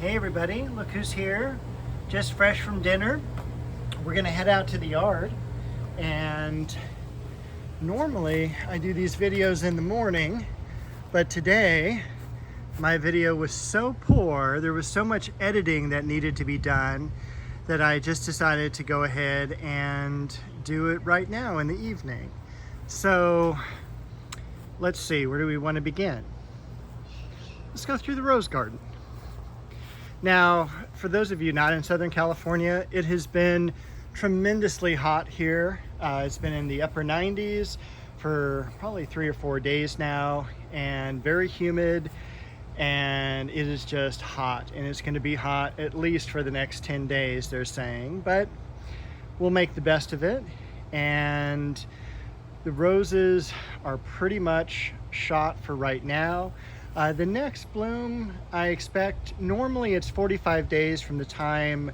Hey everybody, look who's here. Just fresh from dinner. We're gonna head out to the yard, and normally I do these videos in the morning, but today my video was so poor, there was so much editing that needed to be done that I just decided to go ahead and do it right now in the evening. So let's see, where do we want to begin? Let's go through the rose garden. Now, for those of you not in Southern California, it has been tremendously hot here. It's been in the upper 90s for probably 3 or 4 days now, and very humid, and it is just hot, and it's going to be hot at least for the next 10 days, they're saying, but we'll make the best of it. And the roses are pretty much shot for right now. The next bloom, I expect, normally it's 45 days from the time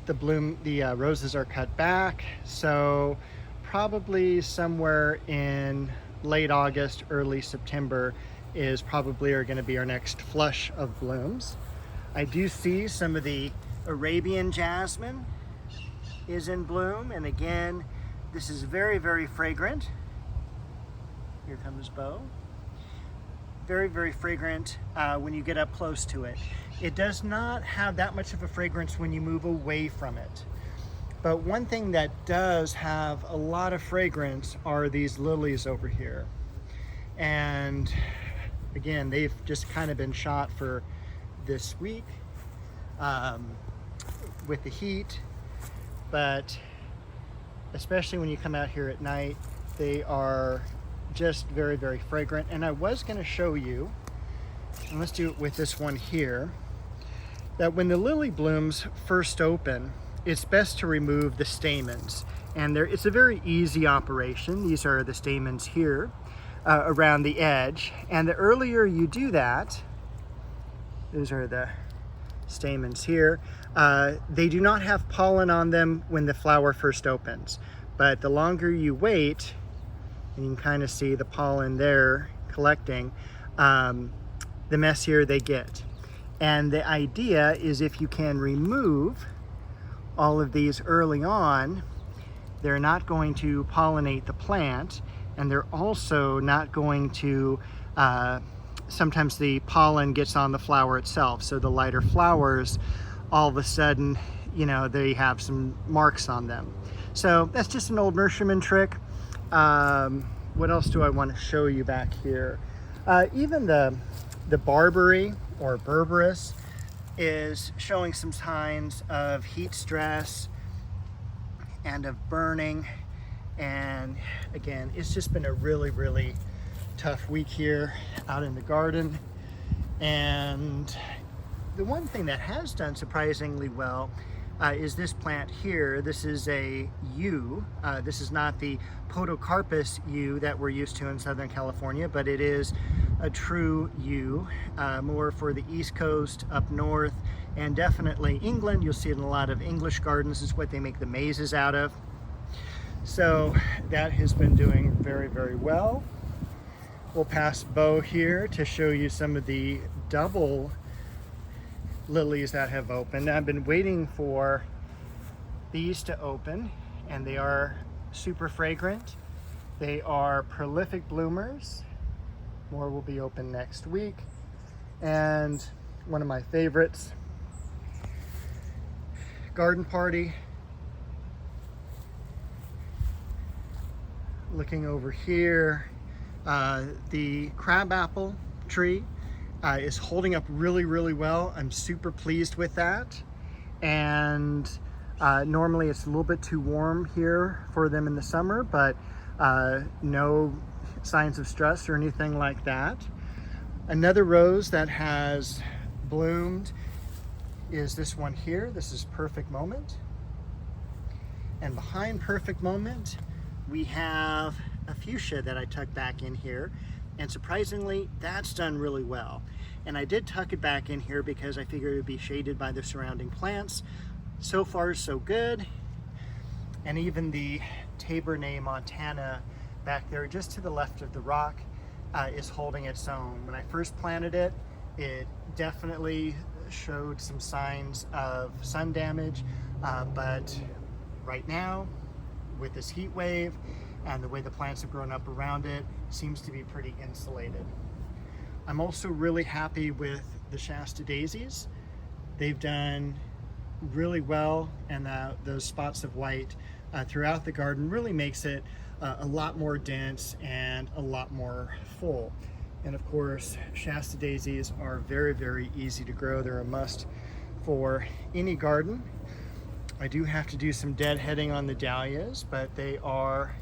the roses are cut back. So probably somewhere in late August, early September is probably going to be our next flush of blooms. I do see some of the Arabian jasmine is in bloom. And again, this is very, very fragrant. Here comes Bo. Very, very fragrant when you get up close to it. It does not have that much of a fragrance when you move away from it. But one thing that does have a lot of fragrance are these lilies over here. And again, they've just kind of been shot for this week with the heat. But especially when you come out here at night, they are just very, very fragrant. And I was going to show you, and let's do it with this one here, that when the lily blooms first open, it's best to remove the stamens. And it's a very easy operation. These are the stamens here around the edge. And the earlier you do that, these are the stamens here, they do not have pollen on them when the flower first opens. But the longer you wait, and you can kind of see the pollen there collecting, the messier they get. And the idea is if you can remove all of these early on, they're not going to pollinate the plant, and they're also not going to, sometimes the pollen gets on the flower itself. So the lighter flowers, all of a sudden, they have some marks on them. So that's just an old nurseryman trick. What else do I want to show you back here? Even the barberry or berberis is showing some signs of heat stress and of burning. And again, it's just been a really, really tough week here out in the garden. And the one thing that has done surprisingly well is this plant here. This is a yew. This is not the podocarpus yew that we're used to in Southern California, but it is a true yew, more for the East Coast, up north, and definitely England. You'll see it in a lot of English gardens. This is what they make the mazes out of. So that has been doing very, very well. We'll pass Bo here to show you some of the double lilies that have opened. I've been waiting for these to open, and they are super fragrant. They are prolific bloomers. More will be open next week. And one of my favorites, garden party. Looking over here, the crabapple tree is holding up really, really well. I'm super pleased with that. And normally it's a little bit too warm here for them in the summer, but no signs of stress or anything like that. Another rose that has bloomed is this one here. This is Perfect Moment. And behind Perfect Moment, we have a fuchsia that I tucked back in here. And surprisingly, that's done really well. And I did tuck it back in here because I figured it would be shaded by the surrounding plants. So far, so good. And even the Tabernet Montana back there, just to the left of the rock, is holding its own. When I first planted it, it definitely showed some signs of sun damage, but right now, with this heat wave and the way the plants have grown up around it, seems to be pretty insulated. I'm also really happy with the Shasta daisies. They've done really well, and those spots of white throughout the garden really makes it a lot more dense and a lot more full. And of course, Shasta daisies are very, very easy to grow. They're a must for any garden. I do have to do some deadheading on the dahlias, but they are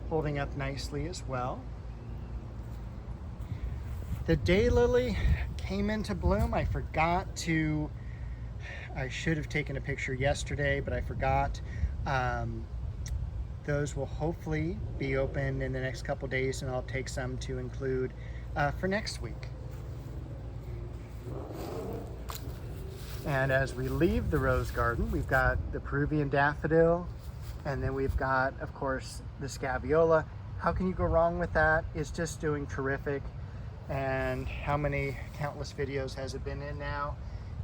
holding up nicely as well. The daylily came into bloom. I should have taken a picture yesterday, but I forgot. Those will hopefully be open in the next couple days, and I'll take some to include for next week. And as we leave the rose garden, we've got the Peruvian daffodil, and then we've got, of course, the Scaevola. How can you go wrong with that? It's just doing terrific. And how many countless videos has it been in now?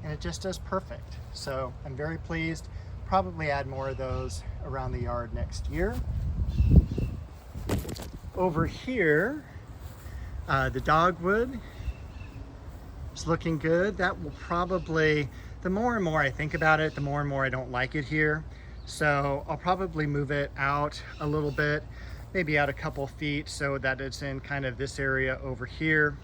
And it just does perfect. So I'm very pleased. Probably add more of those around the yard next year. Over here, the dogwood is looking good. That will probably, the more and more I think about it, the more and more I don't like it here. So I'll probably move it out a little bit, maybe out a couple feet, so that it's in kind of this area over here.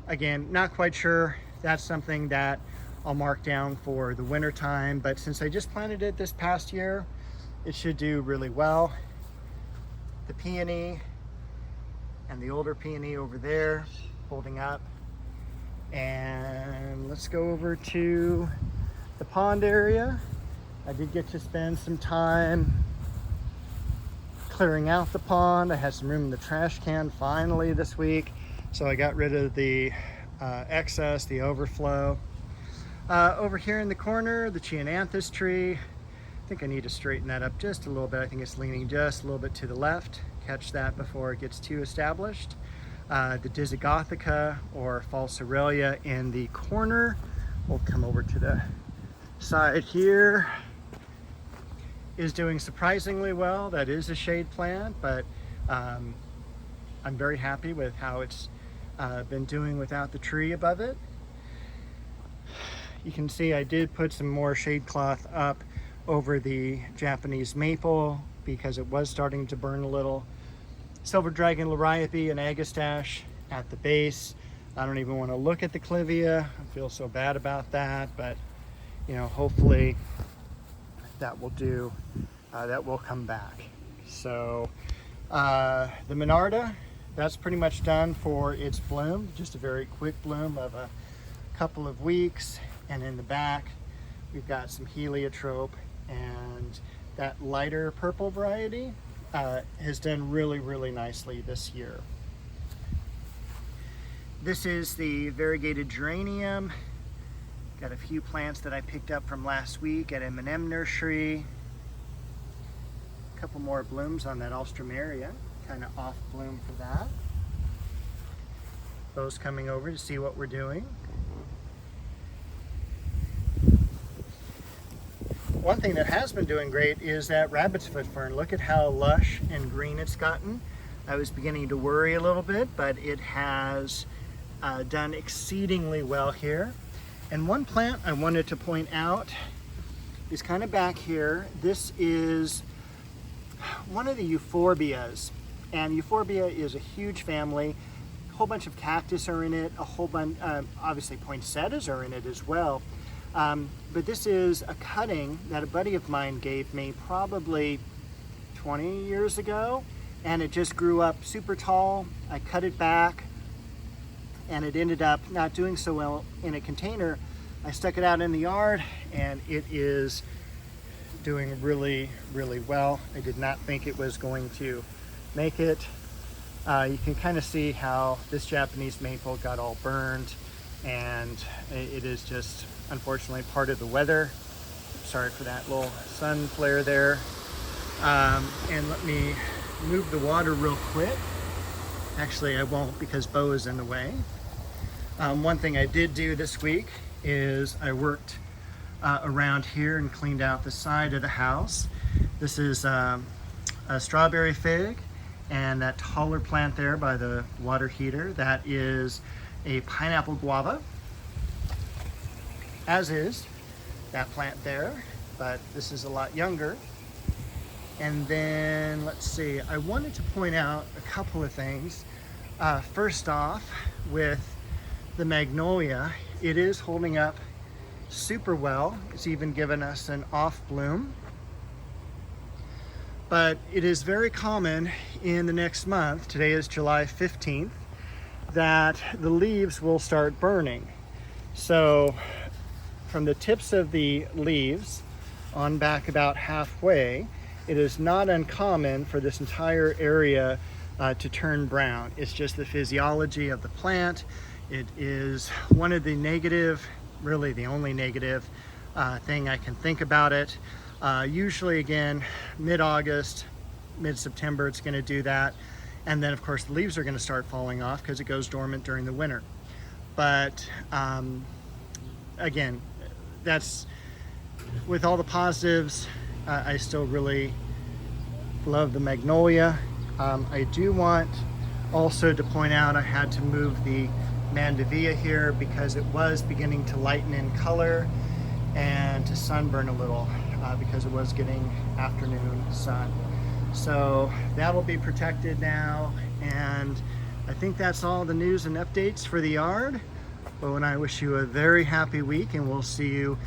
Again, not quite sure. That's something that I'll mark down for the winter time, but since I just planted it this past year, it should do really well. The peony and the older peony over there holding up. And let's go over to the pond area. I did get to spend some time clearing out the pond. I had some room in the trash can finally this week, so I got rid of the excess, the overflow. Over here in the corner, the Cheonanthus tree. I think I need to straighten that up just a little bit. I think it's leaning just a little bit to the left. Catch that before it gets too established. The Disigothica or false Aurelia in the corner. We'll come over to the side here. Is doing surprisingly well. That is a shade plant, but I'm very happy with how it's been doing without the tree above it. You can see I did put some more shade cloth up over the Japanese maple because it was starting to burn a little. Silver Dragon Liriope and Agastache at the base. I don't even want to look at the clivia. I feel so bad about that, but you know, hopefully that will do. That will come back. So the Monarda, that's pretty much done for its bloom. Just a very quick bloom of a couple of weeks. And in the back, we've got some heliotrope, and that lighter purple variety has done really, really nicely this year. This is the variegated geranium. Got a few plants that I picked up from last week at M&M Nursery. A couple more blooms on that Alstroemeria, kind of off bloom for that. Those coming over to see what we're doing. One thing that has been doing great is that rabbit's foot fern. Look at how lush and green it's gotten. I was beginning to worry a little bit, but it has done exceedingly well here. And one plant I wanted to point out is kind of back here. This is one of the euphorbias, and euphorbia is a huge family. A whole bunch of cactus are in it, a whole bunch, obviously poinsettias are in it as well. But this is a cutting that a buddy of mine gave me probably 20 years ago, and it just grew up super tall. I cut it back, and it ended up not doing so well in a container. I stuck it out in the yard, and it is doing really, really well. I did not think it was going to make it. You can kind of see how this Japanese maple got all burned, and it is just unfortunately part of the weather. Sorry for that little sun flare there. And let me move the water real quick. Actually, I won't because Bo is in the way. One thing I did do this week is I worked around here and cleaned out the side of the house. This is a strawberry fig, and that taller plant there by the water heater, that is a pineapple guava, as is that plant there, but this is a lot younger. And then let's see, I wanted to point out a couple of things. First off, with the magnolia, it is holding up super well. It's even given us an off bloom. But it is very common in the next month, today is July 15th, that the leaves will start burning. So from the tips of the leaves on back about halfway, it is not uncommon for this entire area to turn brown. It's just the physiology of the plant. It is one of the negative, really the only negative thing I can think about it. Usually again, mid-August, mid-September, it's gonna do that. And then of course the leaves are gonna start falling off because it goes dormant during the winter. But again, that's, with all the positives, I still really love the magnolia. I do want also to point out I had to move the mandevilla here because it was beginning to lighten in color and to sunburn a little because it was getting afternoon sun. So that'll be protected now, and I think that's all the news and updates for the yard. Bo and I wish you a very happy week, and we'll see you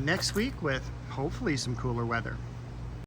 next week with hopefully some cooler weather.